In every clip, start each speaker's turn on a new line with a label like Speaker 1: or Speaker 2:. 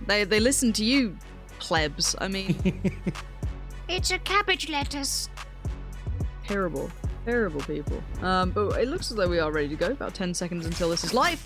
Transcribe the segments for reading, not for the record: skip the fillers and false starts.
Speaker 1: They listen to you, plebs. I mean,
Speaker 2: It's a cabbage lettuce.
Speaker 1: terrible people. But it looks as though we are ready to go. About 10 seconds until this is live.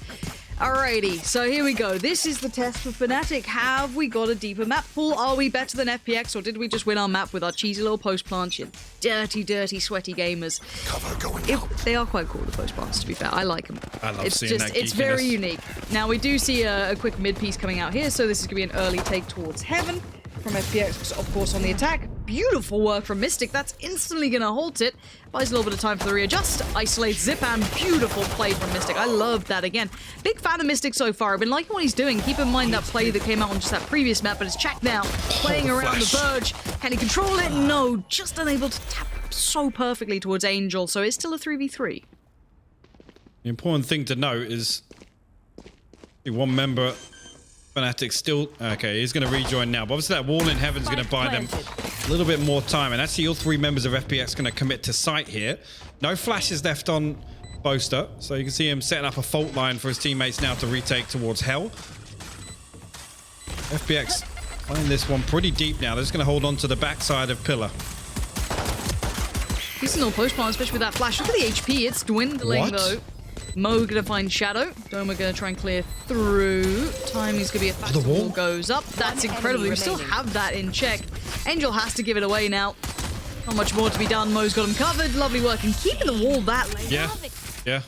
Speaker 1: Alrighty, so here we go. This is the test for FNATIC. Have we got a deeper map pool? Are we better than FPX, or did we just win our map with our cheesy little post plants? You dirty, sweaty gamers.
Speaker 3: Cover going out.
Speaker 1: They are quite cool, the post plants, to be fair. I like them.
Speaker 3: I love
Speaker 1: It's
Speaker 3: seeing
Speaker 1: just,
Speaker 3: that
Speaker 1: it's
Speaker 3: geekiness.
Speaker 1: very unique. Now, we do see a quick mid piece coming out here, so this is going to be an early take towards Heaven from FPX, of course, on the attack. Beautiful work from Mystic. That's instantly going to halt it. Buys a little bit of time for the readjust. Isolates Zipan. Beautiful play from Mystic. I love that again. Big fan of Mystic so far. I've been liking what he's doing. Keep in mind that play that came out on just that previous map, but it's Chak now playing around the verge. Can he control it? No. Just unable to tap so perfectly towards Angel, so it's still a 3v3.
Speaker 3: The important thing to note is one member FNATIC still okay, he's going to rejoin now, but obviously that wall in Heaven's going to buy them a little bit more time, and actually all three members of FPX going to commit to site here. No flashes left on Boaster, so you can see him setting up a fault line for his teammates now to retake towards Hell. FPX playing this one pretty deep now. They're just going to hold on to the backside of Pillar.
Speaker 1: Decent little post plant, especially with that flash. Look at the HP, it's dwindling though. Mo gonna find Shadow. Doma gonna try and clear through. Timing's gonna be a factor. The wall goes up. That's incredible. We still have that in check. Angel has to give it away now. Not much more to be done. Mo's got him covered. Lovely work and keeping the wall that late.
Speaker 3: Yeah.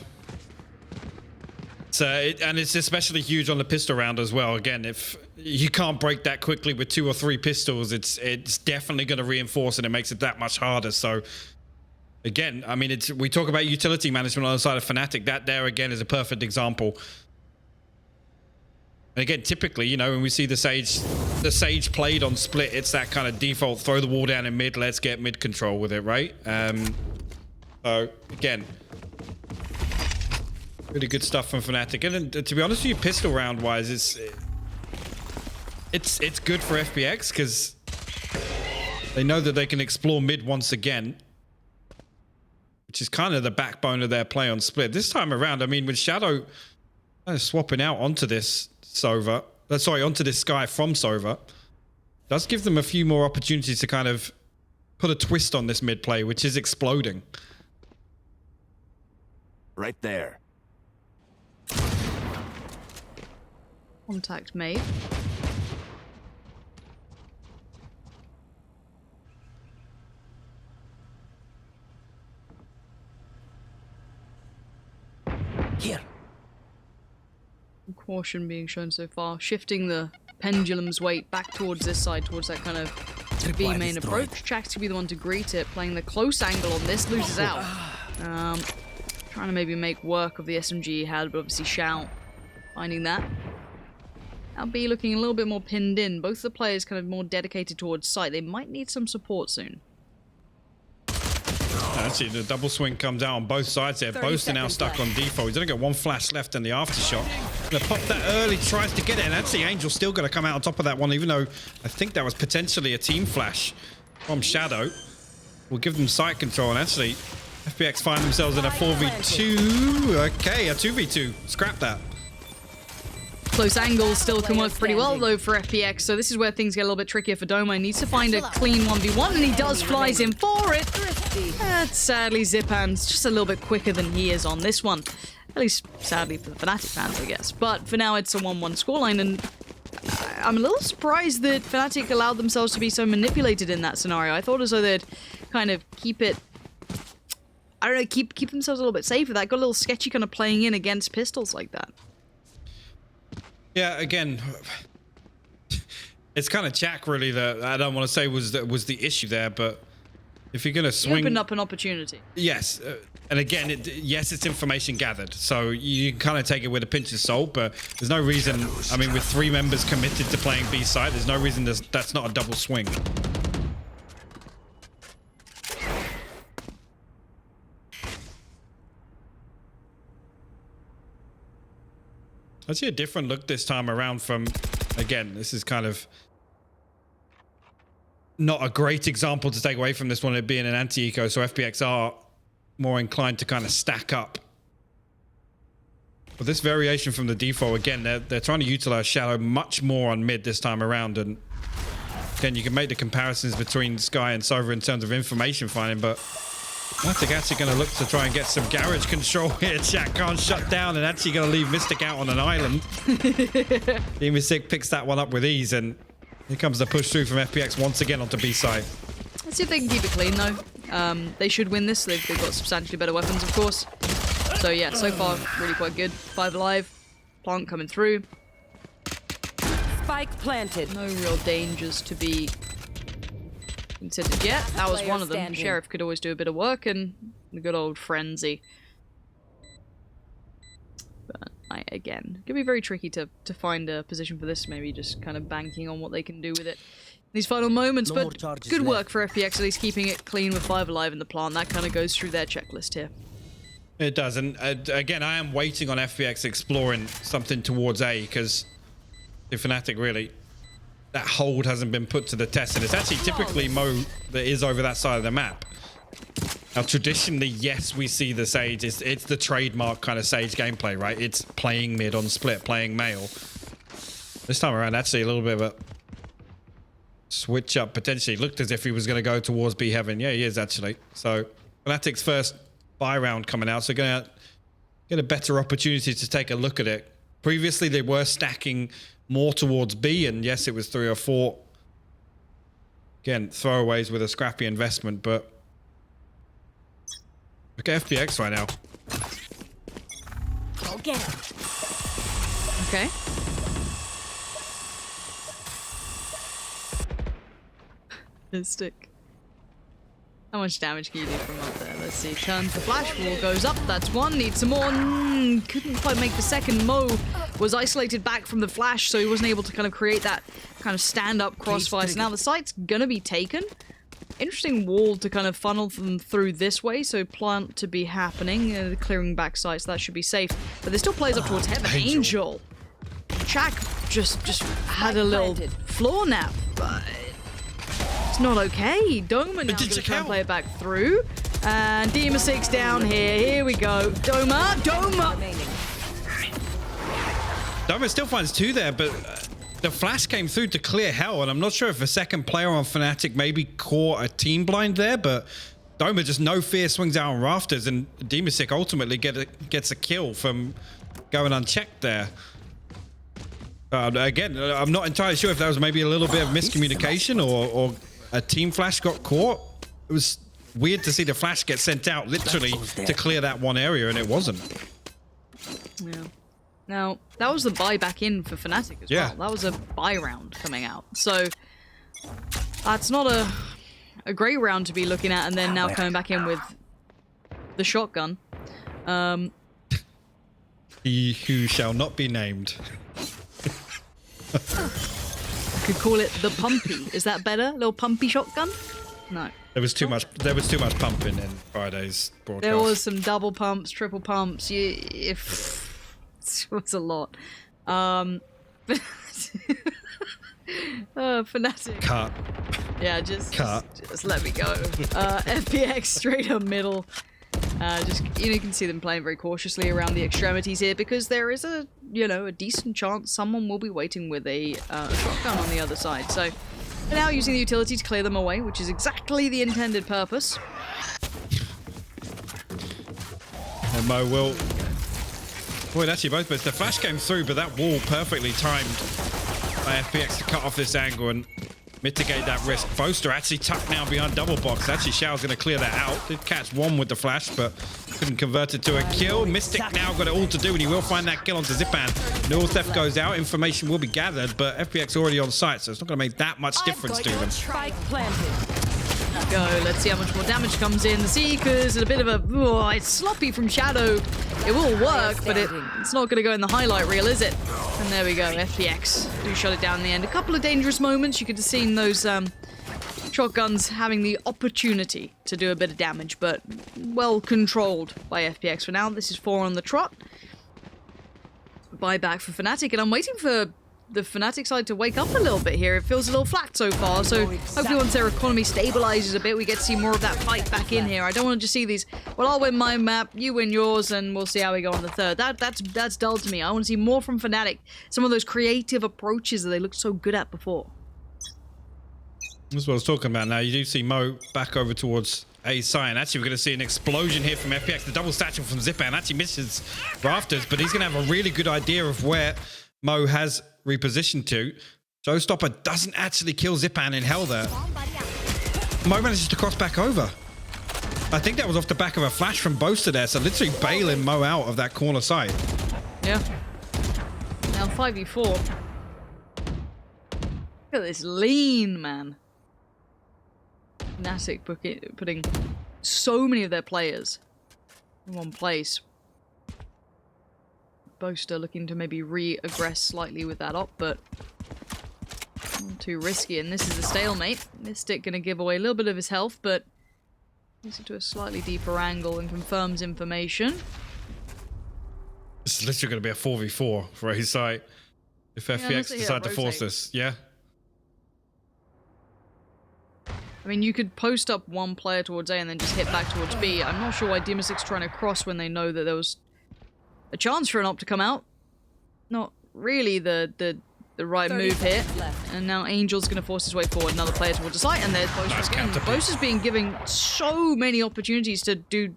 Speaker 3: So, and it's especially huge on the pistol round as well. Again, if you can't break that quickly with 2 or 3 pistols, it's definitely going to reinforce and it makes it that much harder. So, again, I mean, we talk about utility management on the side of FNATIC. That there again is a perfect example. And again, typically, you know, when we see the Sage played on split, it's that kind of default throw the wall down in mid. Let's get mid control with it, right? So again, really good stuff from FNATIC. And to be honest with you, pistol round wise, it's good for FPX because they know that they can explore mid once again, which is kind of the backbone of their play on split. This time around, I mean, with Shadow kind of swapping out onto this Sova, onto this Sky from Sova, does give them a few more opportunities to kind of put a twist on this mid play, which is exploding.
Speaker 4: Right there.
Speaker 1: Contact made.
Speaker 4: Here.
Speaker 1: Caution being shown so far, shifting the pendulum's weight back towards this side, towards that kind of B main approach. Chak's to be the one to greet it, playing the close angle on this, loses out. Trying to maybe make work of the SMG he had, but obviously Shout finding that. Now B looking a little bit more pinned in. Both the players kind of more dedicated towards site. They might need some support soon.
Speaker 3: Actually, the double swing comes out on both sides there. Both are now stuck on default. He's only got 1 flash left in the aftershock. Gonna pop that early, tries to get it, and actually Angel's still gonna come out on top of that one, even though I think that was potentially a team flash from Shadow. We'll give them site control, and actually FPX find themselves in a 4v2. Okay, a 2v2. Scrap that.
Speaker 1: Close angles still can work pretty well though for FPX, so this is where things get a little bit trickier for Doma. He needs to find a clean 1v1, and he does, flies in for it. Sadly, Zipan's just a little bit quicker than he is on this one. At least, sadly, for the FNATIC fans, I guess. But for now, it's a 1-1 scoreline, and I'm a little surprised that FNATIC allowed themselves to be so manipulated in that scenario. I thought as though they'd kind of keep it... I don't know, keep themselves a little bit safer. That got a little sketchy kind of playing in against pistols like that.
Speaker 3: Yeah, again, it's kind of Chak really that I don't want to say was the issue there, but if you're going to swing...
Speaker 1: You opened up an opportunity.
Speaker 3: Yes, and again, yes, it's information gathered, so you can kind of take it with a pinch of salt, but there's no reason, I mean, with 3 members committed to playing B side, there's no reason that's not a double swing. I see a different look this time around from, again, this is kind of not a great example to take away from this one, it being an anti-eco, so FPX are more inclined to kind of stack up. But this variation from the default, again, they're trying to utilize Shadow much more on mid this time around. And again, you can make the comparisons between Sky and Sova in terms of information finding, but FNATIC actually going to look to try and get some garage control here. Chat can't shut down and actually going to leave Mystic out on an island. Mystic picks that one up with ease, and here comes the push through from FPX once again onto B side.
Speaker 1: Let's see if they can keep it clean, though. They should win this. They've got substantially better weapons, of course. So yeah, so far, really quite good. 5 alive. Plant coming through.
Speaker 5: Spike planted.
Speaker 1: No real dangers to be considered yet. That was one of them. Sheriff could always do a bit of work, and the good old Frenzy. But again, it could be very tricky to find a position for this. Maybe just kind of banking on what they can do with it these final moments.
Speaker 6: No
Speaker 1: but
Speaker 6: more
Speaker 1: good work for FPX, at least keeping it clean with 5 alive in the plant. That kind of goes through their checklist here.
Speaker 3: It does, and again, I am waiting on FPX exploring something towards A, because if FNATIC really, that hold hasn't been put to the test, and it's actually typically Mo that is over that side of the map. Now, traditionally, yes, we see the Sage. It's the trademark kind of Sage gameplay, right? It's playing mid on split, playing male. This time around, actually a little bit of a switch up potentially. Looked as if he was going to go towards B heaven. Yeah, he is actually. So FNATIC's first buy round coming out, so going to get a better opportunity to take a look at it. Previously, they were stacking more towards B, and yes, it was 3 or 4. Again, throwaways with a scrappy investment, but look at FPX right now.
Speaker 5: Go get him.
Speaker 1: Okay. Stick. How much damage can you do from up there? Let's see. Turns the flash wall, goes up. That's one. Needs some more. Couldn't quite make the second. Mo was isolated back from the flash, so he wasn't able to kind of create that kind of stand-up crossfire. So now the site's gonna be taken. Interesting wall to kind of funnel them through this way, so plant to be happening. Clearing back sites, so that should be safe. But there's still players up towards heaven. Angel. Shaq just had a little floor nap, but it's not okay. Doma now going to try and play it back through. And Dema6 down here. Here we go. Doma!
Speaker 3: Doma still finds 2 there, but the flash came through to clear hell, and I'm not sure if a second player on FNATIC maybe caught a team blind there, but Doma just no fear swings out on rafters, and Dema6 ultimately gets a kill from going unchecked there. Again, I'm not entirely sure if that was maybe a little bit of miscommunication or a team flash got caught. It was weird to see the flash get sent out literally to clear that one area, and it wasn't.
Speaker 1: Yeah. Now, that was the buy back in for FNATIC as well. That was a buy round coming out. So, that's not a great round to be looking at, and then now coming back in with the shotgun.
Speaker 3: He who shall not be named.
Speaker 1: I could call it the pumpy. Is that better? Little pumpy shotgun? No.
Speaker 3: There was too much pumping in Friday's broadcast.
Speaker 1: There was some double pumps, triple pumps. It was a lot. FNATIC.
Speaker 3: Cut.
Speaker 1: Yeah, just let me go. FPX straight up middle. You can see them playing very cautiously around the extremities here, because there is a decent chance someone will be waiting with a shotgun on the other side. So they're now using the utility to clear them away, which is exactly the intended purpose.
Speaker 3: And Mo will. Boy, actually both, but the flash came through, but that wall perfectly timed by FPX to cut off this angle and mitigate that risk. Boaster actually tucked now behind double box. Actually, Shao's going to clear that out. Did catch one with the flash, but couldn't convert it to a kill. Mystic now got it all to do, and he will find that kill onto Zipan. No theft goes out. Information will be gathered, but FPX already on site, so it's not going to make that much difference to them.
Speaker 1: Go. Let's see how much more damage comes in. The Seekers, a bit of a... it's sloppy from Shadow. It will work, but it's not going to go in the highlight reel, is it? And there we go. FPX do shut it down in the end. A couple of dangerous moments. You could have seen those shotguns having the opportunity to do a bit of damage, but well controlled by FPX for now. This is 4 on the trot. Buyback for FNATIC, and I'm waiting for the FNATIC side to wake up a little bit here. It feels a little flat so far, so hopefully once their economy stabilizes a bit, we get to see more of that fight back in here. I don't want to just see these, well, I'll win my map, you win yours, and we'll see how we go on the third. That's dull to me. I want to see more from FNATIC. Some of those creative approaches that they looked so good at before.
Speaker 3: That's what I was talking about now. You do see Mo back over towards A side, and actually we're going to see an explosion here from FPX. The double satchel from Zipan actually misses Rafters, but he's going to have a really good idea of where Mo has repositioned to. Showstopper doesn't actually kill Zipan in hell there. Mo manages to cross back over. I think that was off the back of a flash from Boaster there, so literally bailing Mo out of that corner side.
Speaker 1: Yeah. Now 5v4. Look at this lean, man. FNATIC putting so many of their players in one place. Boaster looking to maybe re-aggress slightly with that op, but not too risky. And this is a stalemate. Mystic going to give away a little bit of his health, but takes it to a slightly deeper angle and confirms information.
Speaker 3: This is literally going to be a 4v4 for his side if FPX decide to force this. Yeah.
Speaker 1: I mean, you could post up one player towards A and then just hit back towards B. I'm not sure why Dimasic's trying to cross when they know that there was a chance for an op to come out. Not really the right move here. And now Angel's going to force his way forward. Another player towards the site, and there's Boaster again. Boaster's being given so many opportunities to do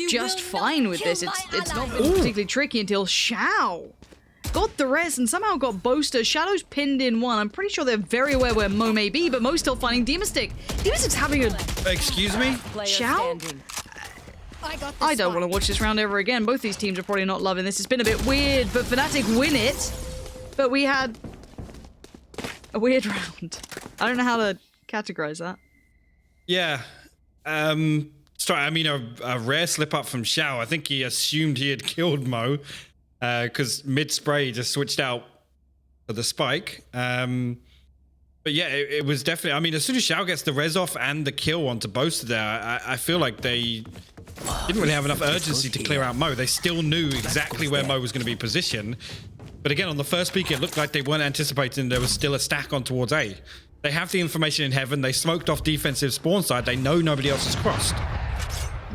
Speaker 1: just fine with this. It's not been particularly tricky until Xiao got the res and somehow got Boaster. Shadow's pinned in one. I'm pretty sure they're very aware where Mo may be, but Mo's still finding Dimastic. Dimastic's having a...
Speaker 3: Excuse me?
Speaker 1: Xiao? I don't want to watch this round ever again. Both these teams are probably not loving this. It's been a bit weird, but FNATIC win it. But we had a weird round. I don't know how to categorize that.
Speaker 3: Yeah. Sorry, I mean, a rare slip up from Xiao. I think he assumed he had killed Mo. Because mid-spray just switched out for the spike. But yeah, it was definitely... I mean, as soon as Xiao gets the res off and the kill onto Boaster there, I feel like they didn't really have enough urgency to clear out Mo. They still knew exactly where Mo was going to be positioned. But again, on the first peek, it looked like they weren't anticipating there was still a stack on towards A. They have the information in heaven. They smoked off defensive spawn side. They know nobody else has crossed.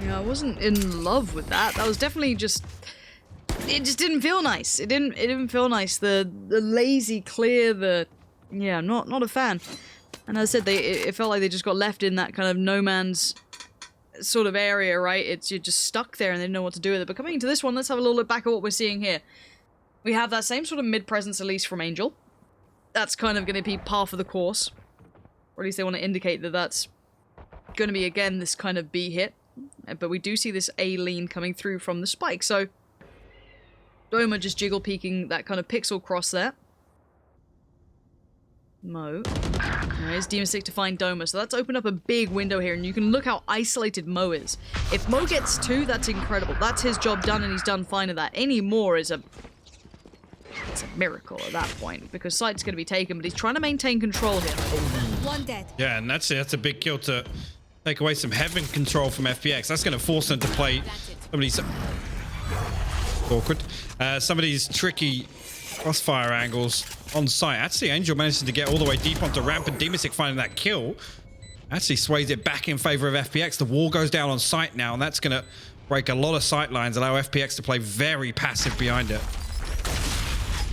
Speaker 1: Yeah, I wasn't in love with that. That was definitely just... It just didn't feel nice. It didn't feel nice. The lazy clear, yeah, not a fan. And as I said, it felt like they just got left in that kind of no man's sort of area, right? You're just stuck there and they didn't know what to do with it. But coming into this one, let's have a little look back at what we're seeing here. We have that same sort of mid-presence, at least from Angel. That's kind of going to be par for the course. Or at least they want to indicate that that's going to be, again, this kind of B hit. But we do see this A lean coming through from the spike, so... Doma just jiggle peeking that kind of pixel cross there. Mo. There's Dimastic to find Doma, so that's opened up a big window here, and you can look how isolated Mo is. If Mo gets 2, that's incredible. That's his job done, and he's done fine at that. Any more is it's a miracle at that point, because site's going to be taken, but he's trying to maintain control here.
Speaker 2: One dead.
Speaker 3: Yeah, and that's a big kill to take away some heaven control from FPX. That's going to force them to play somebody's... Awkward. Some of these tricky crossfire angles on site. Actually, Angel manages to get all the way deep onto ramp, and Dimastic finding that kill actually sways it back in favor of FPX. The wall goes down on site now, and that's going to break a lot of sight lines, allow FPX to play very passive behind it.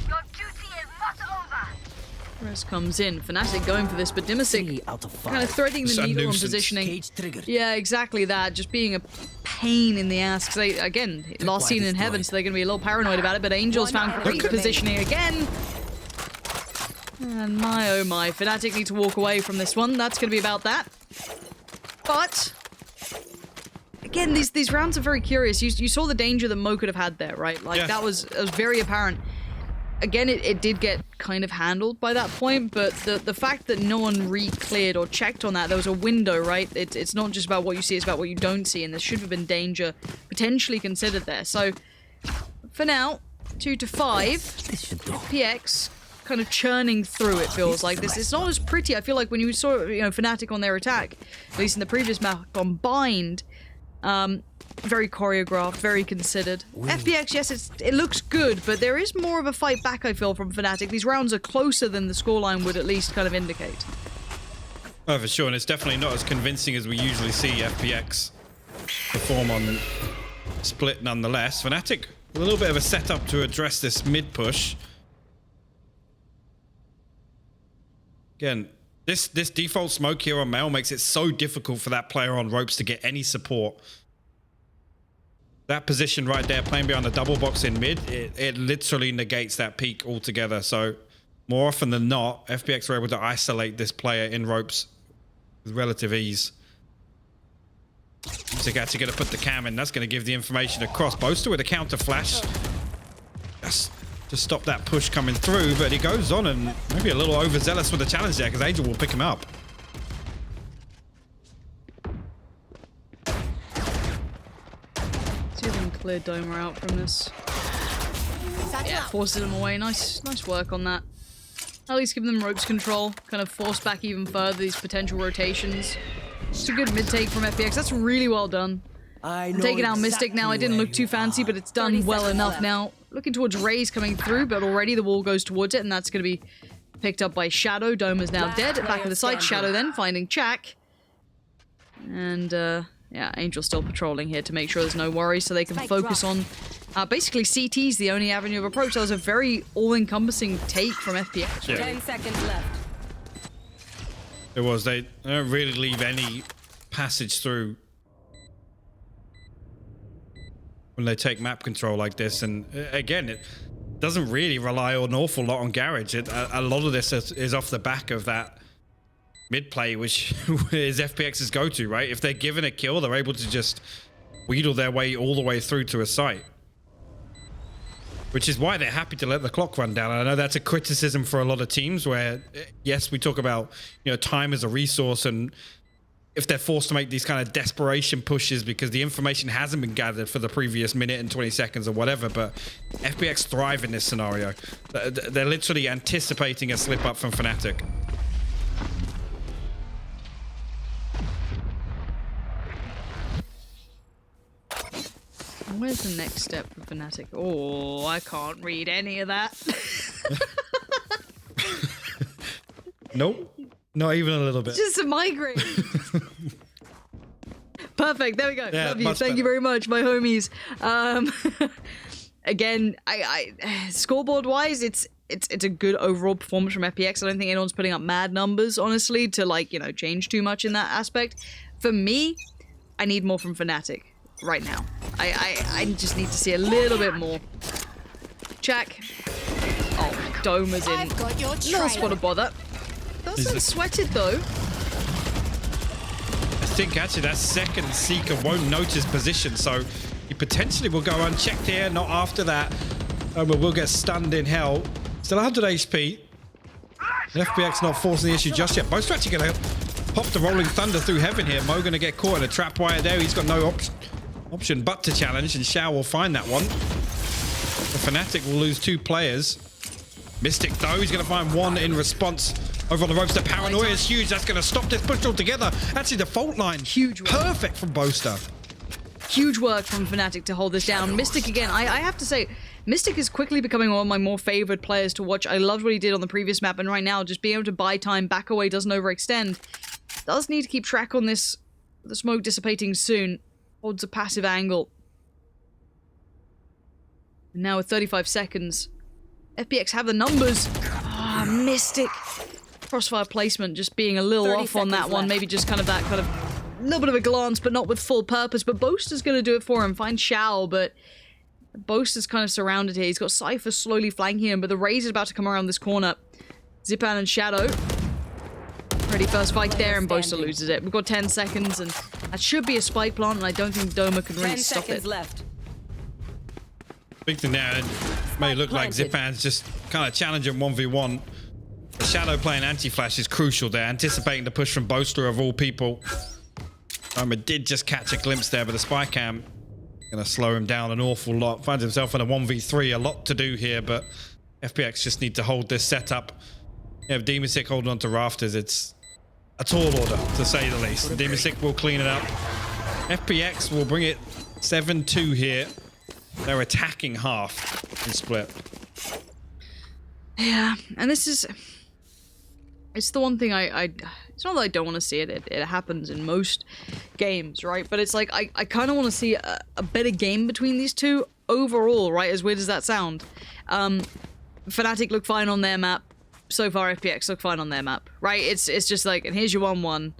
Speaker 2: Your duty is not over.
Speaker 1: Res comes in. FNATIC going for this, but Dimastic kind of threading the needle on positioning. Yeah, exactly that. Just being a pain in the ass. Because they, again, last seen in heaven, so they're going to be a little paranoid about it. But Angel's found great positioning again. And my oh my, FNATIC need to walk away from this one. That's going to be about that. But again, these rounds are very curious. You saw the danger that Mo could have had there, right? Like that was very apparent. Again, it did get kind of handled by that point, but the fact that no one re-cleared or checked on that, there was a window, right? It's not just about what you see, it's about what you don't see, and there should have been danger potentially considered there. So, for now, 2-5, FPX kind of churning through, it feels like. It's not as pretty. I feel like when you saw, FNATIC on their attack, at least in the previous map, on Bind, very choreographed, very considered. FPX, yes, it looks good, but there is more of a fight back, I feel, from FNATIC. These rounds are closer than the scoreline would at least kind of indicate.
Speaker 3: Oh, for sure, and it's definitely not as convincing as we usually see FPX perform on Split nonetheless. FNATIC, a little bit of a setup to address this mid push. Again, this default smoke here on Male makes it so difficult for that player on ropes to get any support. That position right there, playing behind the double box in mid, it literally negates that peak altogether. So more often than not, FPX are able to isolate this player in ropes with relative ease. So actually going to put the cam in. That's going to give the information across. Boaster with a counter flash. That's to stop that push coming through, but he goes on and maybe a little overzealous with the challenge there because Angel will pick him up.
Speaker 1: See if we can clear Doma out from this. Yeah, forces him away. Nice work on that. At least give them ropes control. Kind of force back even further these potential rotations. Just a good mid take from FPX. That's really well done. I'm taking out Mystic now. I didn't look too fancy, but it's done well enough now. Looking towards Raze coming through, but already the wall goes towards it, and that's going to be picked up by Shadow. Doma's now dead. Back of the site. Shadow then finding Chak. And, yeah, Angel still patrolling here to make sure there's no worries so they can focus on... basically, CT's the only avenue of approach. That was a very all-encompassing take from FPX.
Speaker 3: Yeah.
Speaker 5: 10 seconds left.
Speaker 3: It was. They don't really leave any passage through when they take map control like this. And again, it doesn't really rely an awful lot on Garage. A lot of this is off the back of that mid play, which is FPX's go-to, right? If they're given a kill, they're able to just wheedle their way all the way through to a site. Which is why they're happy to let the clock run down. I know that's a criticism for a lot of teams where, yes, we talk about, you know, time as a resource, and if they're forced to make these kind of desperation pushes because the information hasn't been gathered for the previous minute and 20 seconds or whatever, but FPX thrive in this scenario. They're literally anticipating a slip up from FNATIC.
Speaker 1: Where's the next step for FNATIC? Oh, I can't read any of that.
Speaker 3: Nope. Not even a little bit.
Speaker 1: Just a migraine. Perfect. There we go.
Speaker 3: Yeah,
Speaker 1: Love you. Thank you very much, my homies. Again, I scoreboard wise, it's a good overall performance from FPX. I don't think anyone's putting up mad numbers, honestly, to, like, you know, change too much in that aspect. For me, I need more from FNATIC right now. I just need to see a little bit more. Chak. Oh, Doma's in. No spot of bother. Doesn't sweat it though.
Speaker 3: I think actually that second Seeker won't notice position, so he potentially will go unchecked here. Not after that. But we'll get stunned in hell. Still 100 HP. FPX not forcing the issue just yet. Both actually going to pop the Rolling Thunder through heaven here. Mo going to get caught in a trap wire there. He's got no option but to challenge, and Shao will find that one. The FNATIC will lose 2 players. Mystic though, he's going to find one in response over on the ropes. The paranoia is huge. That's going to stop this push altogether. Actually, the fault line,
Speaker 1: huge work.
Speaker 3: Perfect from Boaster.
Speaker 1: Huge work from FNATIC to hold this down. Mystic again, I have to say, Mystic is quickly becoming one of my more favored players to watch. I loved what he did on the previous map, and right now, just being able to buy time, back away, doesn't overextend. Does need to keep track on this. The smoke dissipating soon. Holds a passive angle. And now with 35 seconds, FPX have the numbers. Ah, Mystic. Crossfire placement just being a little off on that one. Maybe just kind of that little bit of a glance, but not with full purpose. But Boaster's going to do it for him. Find Shao, but Boaster's kind of surrounded here. He's got Cypher slowly flanking him, but the Raze is about to come around this corner. Zipan and Shadow. Ready first fight there, and Boaster loses it. We've got 10 seconds, and that should be a spike plant, and I don't think Doma can really stop it.
Speaker 5: 10 seconds left.
Speaker 3: Big thing there, it may look like Zipan's just kind of challenging 1v1. The Shadow playing anti-flash is crucial there, anticipating the push from Boaster of all people. Doma did just catch a glimpse there, but the spy cam going to slow him down an awful lot. Finds himself in a 1v3, a lot to do here, but FPX just need to hold this setup. Yeah, if Demasic holding on to rafters, it's a tall order, to say the least. Demasic will clean it up. FPX will bring it 7-2 here. They're attacking half in split.
Speaker 1: Yeah, and this is... It's the one thing it's not that I don't want to see it. It happens in most games, right? But it's like, I kind of want to see a better game between these two overall, right? As weird as that sound. FNATIC look fine on their map. So far, FPX look fine on their map, right? It's just like, and here's your 1-1.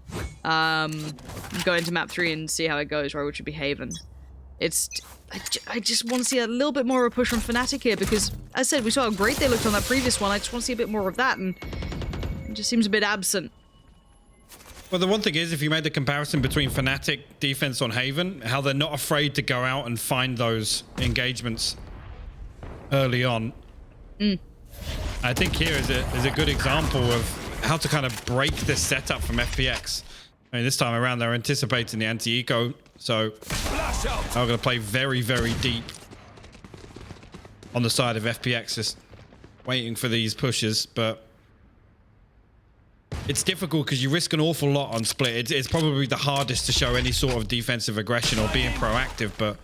Speaker 1: Go into map 3 and see how it goes, right? Which would be Haven. I just want to see a little bit more of a push from FNATIC here because, as I said, we saw how great they looked on that previous one. I just want to see a bit more of that, and it just seems a bit absent.
Speaker 3: Well, the one thing is, if you made the comparison between FNATIC defense on Haven, how they're not afraid to go out and find those engagements early on. I think here is a good example of how to kind of break this setup from FPX. I mean, this time around, they're anticipating the anti-eco, so they're going to play very, very deep on the side of FPX, just waiting for these pushes, but it's difficult because you risk an awful lot on split. It's probably the hardest to show any sort of defensive aggression or being proactive, but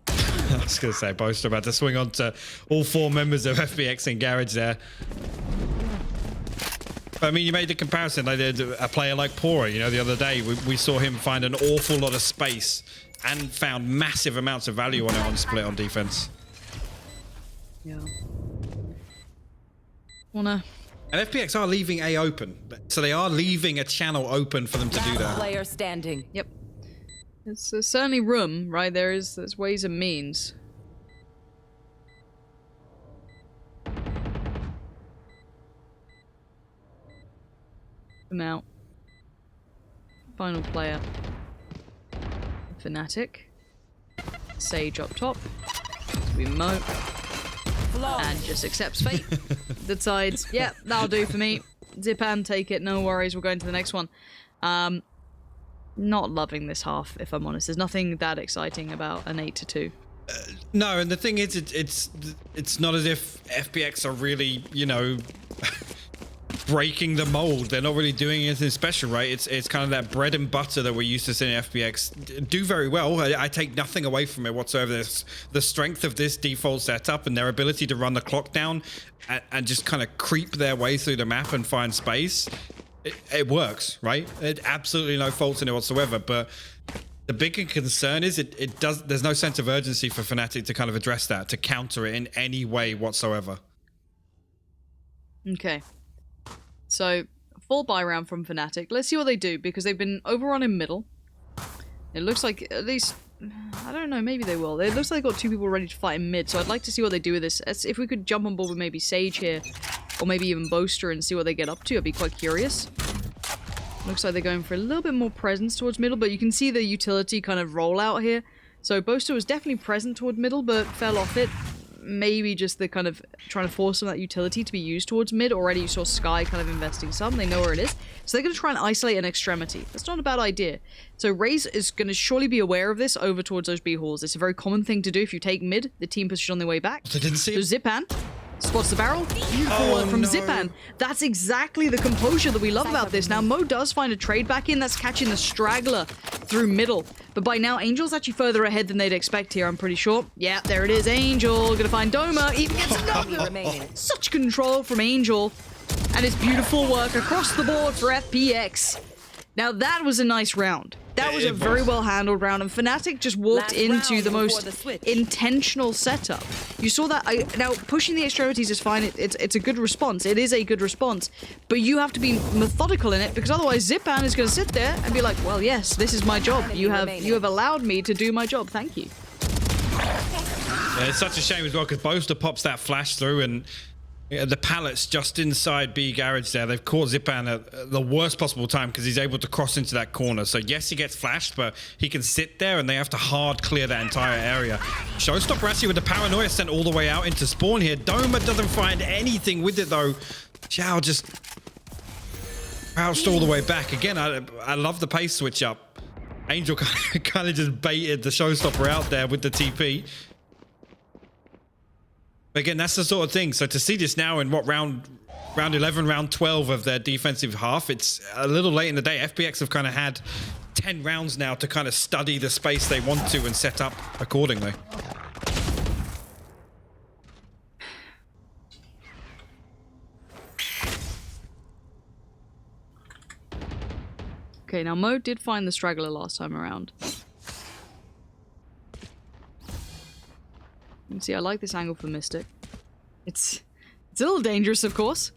Speaker 3: I was going to say, Boaster about to swing on to all 4 members of FPX in Garage there. But, I mean, you made the comparison. They did a player like Pora, you know, the other day. We saw him find an awful lot of space and found massive amounts of value on it on split on defense.
Speaker 1: Yeah.
Speaker 3: And FPX are leaving A open, so they are leaving a channel open for them to do that.
Speaker 5: Player standing.
Speaker 1: Yep. There's certainly room, right? There's ways and means. Now, final player. FNATIC. Sage up top. We moat. And just accepts fate. Decides, yeah, that'll do for me. Zipan, take it, no worries, we're going to the next one. Not loving this half, if I'm honest. There's nothing that exciting about an 8-2.
Speaker 3: No, and the thing is, it's not as if FPX are really, you know, breaking the mold. They're not really doing anything special, right? It's kind of that bread and butter that we're used to seeing FPX do very well. I take nothing away from it whatsoever. There's the strength of this default setup and their ability to run the clock down and just kind of creep their way through the map and find space. It works, right? Absolutely no faults in it whatsoever. But the bigger concern is there's no sense of urgency for FNATIC to kind of address that, to counter it in any way whatsoever.
Speaker 1: Okay. So, full buy round from FNATIC. Let's see what they do, because they've been overrun in middle. It looks like, at least, I don't know, maybe they will. It looks like they've got 2 people ready to fight in mid, so I'd like to see what they do with this. If we could jump on board with maybe Sage here, or maybe even Boaster and see what they get up to, I'd be quite curious. Looks like they're going for a little bit more presence towards middle, but you can see the utility kind of roll out here. So Boaster was definitely present toward middle, but fell off it. Maybe just the kind of trying to force some of that utility to be used towards mid. Already you saw Sky kind of investing some. They know where it is. So they're going to try and isolate an extremity. That's not a bad idea. So Raze is going to surely be aware of this over towards those B halls. It's a very common thing to do if you take mid, the team position on their way back.
Speaker 3: I didn't see it.
Speaker 1: So Zipan spots the barrel. Beautiful work from Zipan. That's exactly the composure that we love about this. Now, Mo does find a trade back in. That's catching the straggler through middle. But by now, Angel's actually further ahead than they'd expect here, I'm pretty sure. Yeah, there it is. Angel gonna find Doma. Even gets another remaining. Such control from Angel. And it's beautiful work across the board for FPX. Now, that was a nice round. That was a very well handled round, and FNATIC just walked into the most intentional setup. You saw that. Now, pushing the extremities is fine. It's a good response. It is a good response, but you have to be methodical in it, because otherwise Zipan is going to sit there and be like, "Well, yes, this is my job. You have allowed me to do my job. Thank you."
Speaker 3: Yeah, it's such a shame as well, because Boaster pops that flash through, and the pallets just inside B garage there. They've caught Zipan at the worst possible time because he's able to cross into that corner. So yes, he gets flashed, but he can sit there and they have to hard clear that entire area. Showstopper actually with the paranoia sent all the way out into spawn here. Doma doesn't find anything with it though. Xiao just crouched all the way back. Again, I love the pace switch up. Angel kind of just baited the Showstopper out there with the TP. Again, that's the sort of thing. So to see this now in what round 11, round 12 of their defensive half, it's a little late in the day. FPX have kind of had 10 rounds now to kind of study the space they want to and set up accordingly.
Speaker 1: Okay, now Mo did find the straggler last time around. You can see I like this angle for Mystic. It's a little dangerous, of course.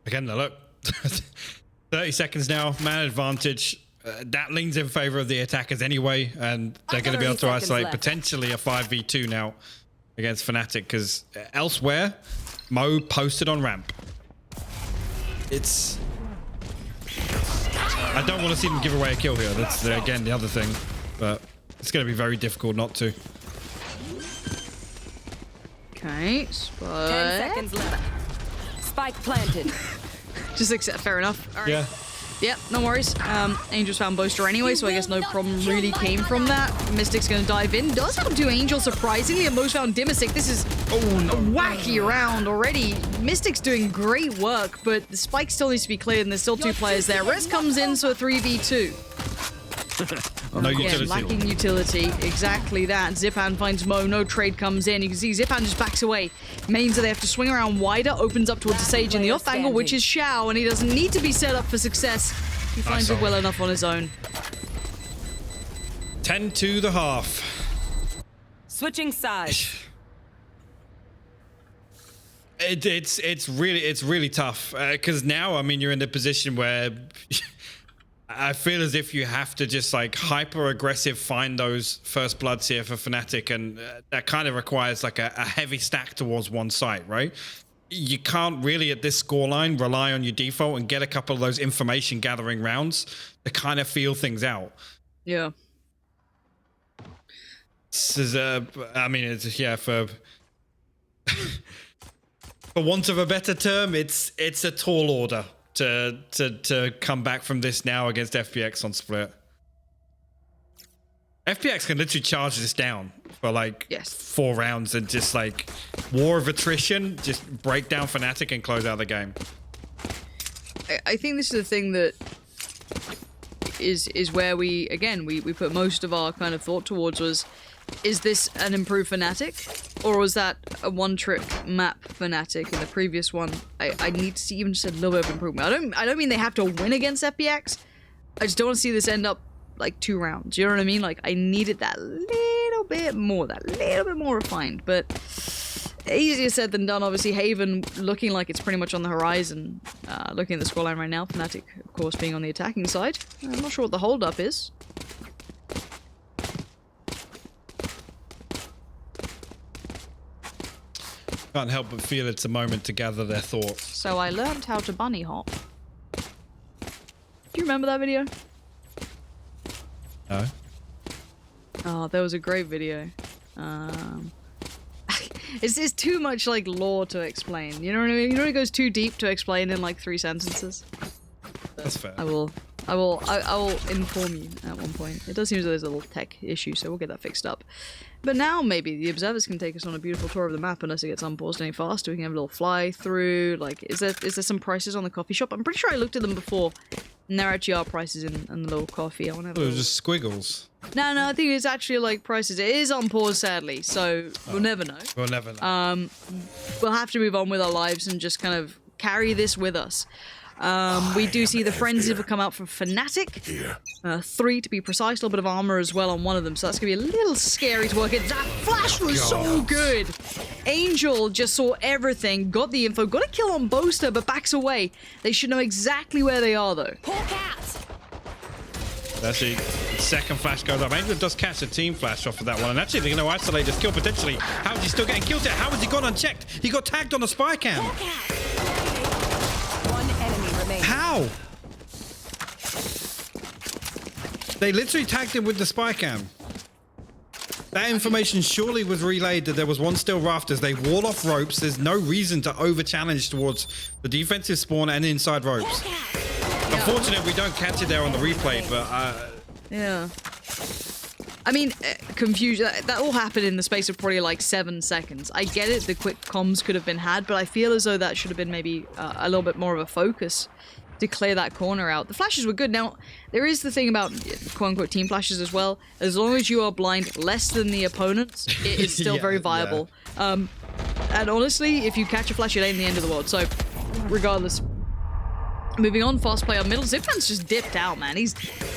Speaker 3: Again, look. 30 seconds now, man advantage. That leans in favor of the attackers anyway, and they're going to be able to isolate potentially a 5v2 now against FNATIC, because elsewhere, Mo posted on ramp. It's... I don't want to see them give away a kill here. That's, again, the other thing. But it's going to be very difficult not to.
Speaker 1: Okay,
Speaker 5: 10 seconds left. Spike planted.
Speaker 1: Just accept, fair enough. All right.
Speaker 3: Yeah.
Speaker 1: Yep, no worries. Angels found Boaster anyway, so I guess no problem really came from that. Mystic's gonna dive in. Does have 2 Angels, surprisingly, and Mo's found Dimisic. This is a wacky round already. Mystic's doing great work, but the spike still needs to be cleared, and there's still 2 players there. Res comes in, so a 3v2.
Speaker 3: No
Speaker 1: Again,
Speaker 3: utility.
Speaker 1: lacking utility. Exactly that. Zipan finds Mo. No trade comes in. You can see Zipan just backs away. Means that they have to swing around wider. Opens up towards the Sage in the off angle, which is Xiao, and he doesn't need to be set up for success. He finds it well enough on his own.
Speaker 3: 10 to the half.
Speaker 5: Switching sides.
Speaker 3: It's really tough, because now, I mean, you're in the position where I feel as if you have to just like hyper aggressive find those first bloods here for FNATIC, and that kind of requires like a heavy stack towards one site, right? You can't really at this scoreline rely on your default and get a couple of those information gathering rounds to kind of feel things out.
Speaker 1: Yeah.
Speaker 3: This is I mean, it's, yeah, for for want of a better term, it's a tall order to come back from this now against FPX on split. FPX can literally charge this down for like 4 rounds and just like war of attrition, just break down FNATIC and close out the game.
Speaker 1: I think this is the thing that is where we put most of our kind of thought towards was, is this an improved FNATIC, or was that a one-trick map FNATIC in the previous one? I need to see even just a little bit of improvement. I don't mean they have to win against FPX. I just don't want to see this end up like 2 rounds. You know what I mean? Like, I needed that little bit more refined, but easier said than done. Obviously, Haven looking like it's pretty much on the horizon. Looking at the scoreline right now, FNATIC, of course, being on the attacking side. I'm not sure what the hold-up is.
Speaker 3: Can't help but feel it's a moment to gather their thoughts.
Speaker 1: So I learned how to bunny hop. Do you remember that video?
Speaker 3: No.
Speaker 1: Oh, that was a great video. It's too much like lore to explain. You know what I mean? You know, it goes too deep to explain in like 3 sentences.
Speaker 3: That's fair.
Speaker 1: I will inform you at one point. It does seem as though there's a little tech issue, so we'll get that fixed up. But now maybe the observers can take us on a beautiful tour of the map, unless it gets unpaused any faster. We can have a little fly through. Like, is there some prices on the coffee shop? I'm pretty sure I looked at them before, and there actually are prices in the little coffee. I want to have
Speaker 3: It was just squiggles.
Speaker 1: No, I think it's actually like prices. It is unpaused, sadly, so we'll never know.
Speaker 3: We'll never know.
Speaker 1: We'll have to move on with our lives and just kind of carry this with us. We do see the frenzy will come out from FNATIC. 3 to be precise, a little bit of armor as well on one of them, so that's gonna be a little scary to work at. That flash was so good. Angel just saw everything, got the info, got a kill on Boaster, but backs away. They should know exactly where they are though.
Speaker 3: Actually, second flash goes up. Angel does catch a team flash off of that one, and actually they're going to isolate this kill potentially. How is he still getting killed there? How has he gone unchecked? He got tagged on the spy cam.
Speaker 5: One enemy remains.
Speaker 3: How? They literally tagged him with the spy cam. That information surely was relayed that there was one still rafters. They wall off ropes. There's no reason to over-challenge towards the defensive spawn and inside ropes. Unfortunately, we don't catch it there on the replay, but...
Speaker 1: Yeah. I mean, confusion, that all happened in the space of probably like 7 seconds. I get it, the quick comms could have been had, but I feel as though that should have been maybe a little bit more of a focus to clear that corner out. The flashes were good. Now, there is the thing about quote-unquote team flashes as well. As long as you are blind less than the opponents, it is still very viable. And honestly, if you catch a flash, it ain't the end of the world. So, regardless. Moving on, fast play up middle. Zipman's just dipped out, man. He's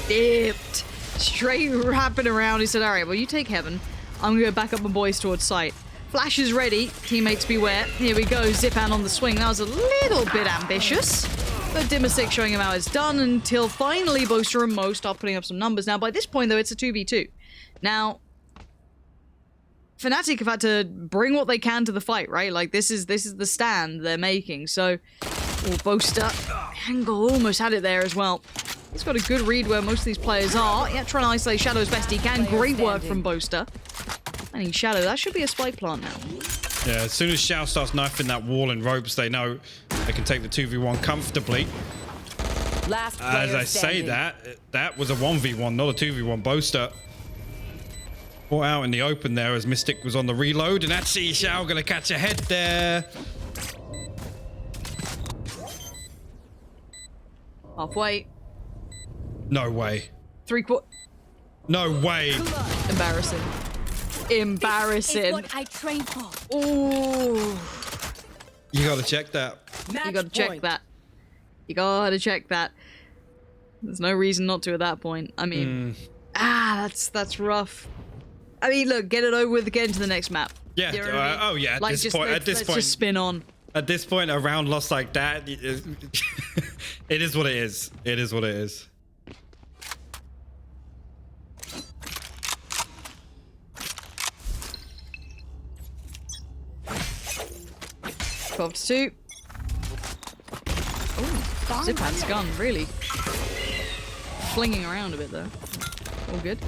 Speaker 1: dipped. Straight wrapping around. He said, all right, well, you take heaven. I'm going to go back up my boys towards site. Flash is ready. Teammates beware. Here we go. Zipan on the swing. That was a little bit ambitious. But Dimasic showing him how it's done until finally Boaster and Mo start putting up some numbers. Now, by this point, though, it's a 2v2. Now, FNATIC have had to bring what they can to the fight, right? Like, this is the stand they're making. So, Boaster. Angle almost had it there as well. He's got a good read where most of these players are. Yeah, trying to isolate Shadow as best he can. Great work from Boaster. I mean, Shadow, that should be a spike plant now.
Speaker 3: Yeah, as soon as Shao starts knifing that wall and ropes, they know they can take the 2v1 comfortably.
Speaker 5: Last
Speaker 3: As I say that was a 1v1, not a 2v1. Boaster caught out in the open there as Mystic was on the reload, and actually Shao gonna catch a head there.
Speaker 1: Halfway.
Speaker 3: No way.
Speaker 1: 3/4.
Speaker 3: No way.
Speaker 1: Embarrassing. Embarrassing.
Speaker 2: What I trained for.
Speaker 1: Ooh.
Speaker 3: You gotta check that.
Speaker 1: You gotta check that. You gotta check that. There's no reason not to at that point. I mean, that's rough. I mean, look, get it over with, get into the next map.
Speaker 3: Yeah.
Speaker 1: You know what I mean?
Speaker 3: Oh yeah.
Speaker 1: Like,
Speaker 3: At this
Speaker 1: let's
Speaker 3: point,
Speaker 1: just spin on.
Speaker 3: At this point, a round loss like that, it is what it is. It is what it is.
Speaker 1: Twelve to 2. Oh, Zipan's gun, really flinging around a bit though. All good.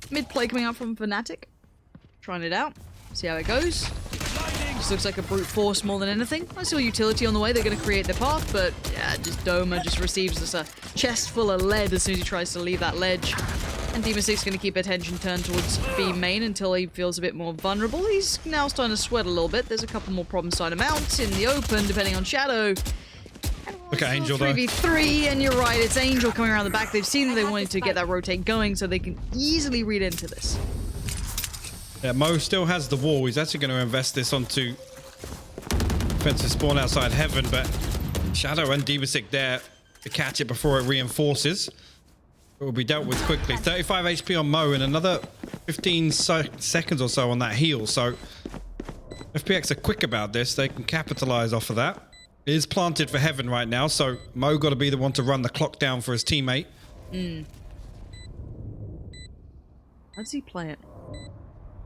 Speaker 1: Mid play coming up from FNATIC. Trying it out. See how it goes. Just looks like a brute force more than anything. I saw utility on the way. They're going to create their path, but yeah, just Doma just receives just a chest full of lead as soon as he tries to leave that ledge. And Dimasic going to keep attention turned towards B main until he feels a bit more vulnerable. He's now starting to sweat a little bit. There's a couple more problems starting to mount in the open, depending on Shadow.
Speaker 3: Look at Angel though.
Speaker 1: 3v3, and you're right, it's Angel coming around the back. They've seen that they wanted to get that rotate going, so they can easily read into this.
Speaker 3: Yeah, Mo still has the wall. He's actually going to invest this onto defensive spawn outside heaven, but Shadow and Dimasic there to catch it before it reinforces. It will be dealt with quickly. 35 HP on Mo and another 15 seconds or so on that heal. So FPX are quick about this. They can capitalize off of that. It is planted for heaven right now, so Mo got to be the one to run the clock down for his teammate.
Speaker 1: How does he play it?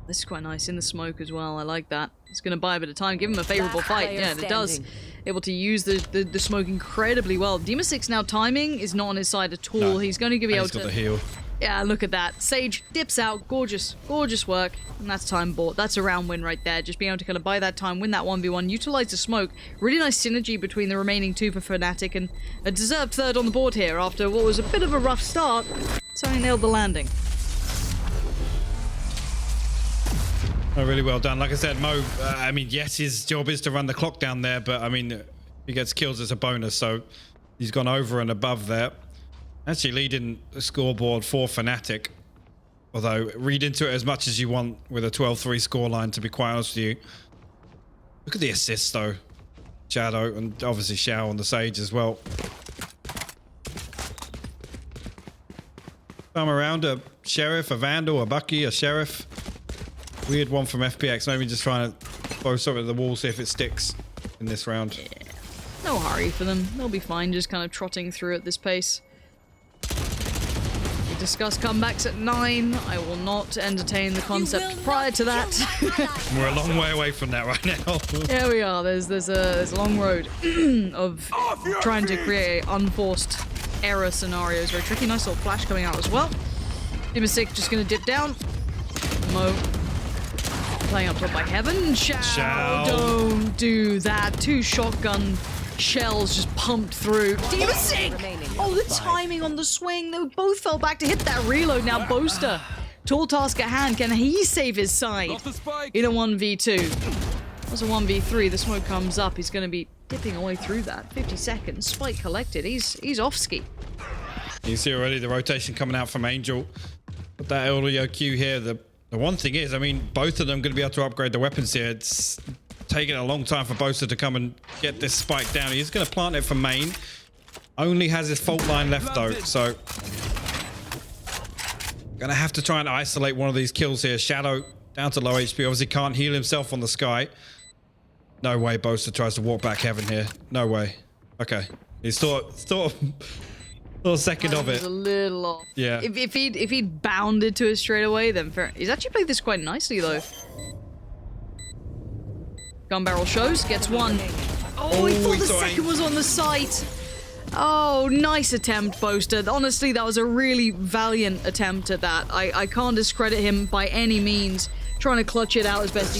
Speaker 1: This is quite nice in the smoke as well. I like that. It's going to buy a bit of time, give him a favorable fight. Yeah, it does. Able to use the smoke incredibly well. Dimasic's now timing is not on his side at all.
Speaker 3: No.
Speaker 1: He's going to be able
Speaker 3: He's got
Speaker 1: to
Speaker 3: the heal.
Speaker 1: Yeah, look at that. Sage dips out. Gorgeous, gorgeous work. And that's time bought. That's a round win right there. Just being able to kind of buy that time, win that 1v1, utilize the smoke. Really nice synergy between the remaining two for FNATIC, and a deserved third on the board here after what was a bit of a rough start. So he nailed the landing.
Speaker 3: Oh, really well done. Like I said, Mo, I mean, yes, his job is to run the clock down there, but I mean, if he gets kills as a bonus, so he's gone over and above there. Actually leading the scoreboard for FNATIC. Although, read into it as much as you want with a 12-3 scoreline, to be quite honest with you. Look at the assists, though. Shadow, and obviously Shao on the Sage as well. Come around a Sheriff, a Vandal, a Bucky, a Sheriff. Weird one from FPX. Maybe just trying to throw something at the wall, see if it sticks in this round.
Speaker 1: Yeah. No hurry for them. They'll be fine, just kind of trotting through at this pace. We discuss comebacks at 9. I will not entertain the concept prior to that.
Speaker 3: We're a long way away from that right now.
Speaker 1: Yeah, we are. There's a long road of trying to create unforced error scenarios. Very tricky. Nice little flash coming out as well. Dimasic just going to dip down. Mo playing up top by Heaven. Shao, don't do that. 2 shotgun Shells just pumped through. Sick! Oh, the timing on the swing. They both fell back to hit that reload. Now Boaster, tall task at hand. Can he save his side in a 1v2? As a 1v3, the smoke comes up. He's going to be dipping away through that. 50 seconds. Spike collected. He's off ski.
Speaker 3: You see already the rotation coming out from Angel. With that audio cue here, the one thing is, I mean, both of them going to be able to upgrade the weapons here. It's taking a long time for Boaster to come and get this spike down. He's going to plant it from main. Only has his fault line left though, so gonna have to try and isolate one of these kills here. Shadow down to low HP, obviously can't heal himself on the sky. No way Boaster tries to walk back heaven here. No way. Okay, he's thought a second of it.
Speaker 1: A little off.
Speaker 3: Yeah.
Speaker 1: If he'd bounded to it straight away, then fair. He's actually played this quite nicely though. Gun barrel shows, gets one. Oh, he thought the second was on the site. Oh, nice attempt, Boaster. Honestly, that was a really valiant attempt at that. I can't discredit him by any means. Trying to clutch it out as best he could.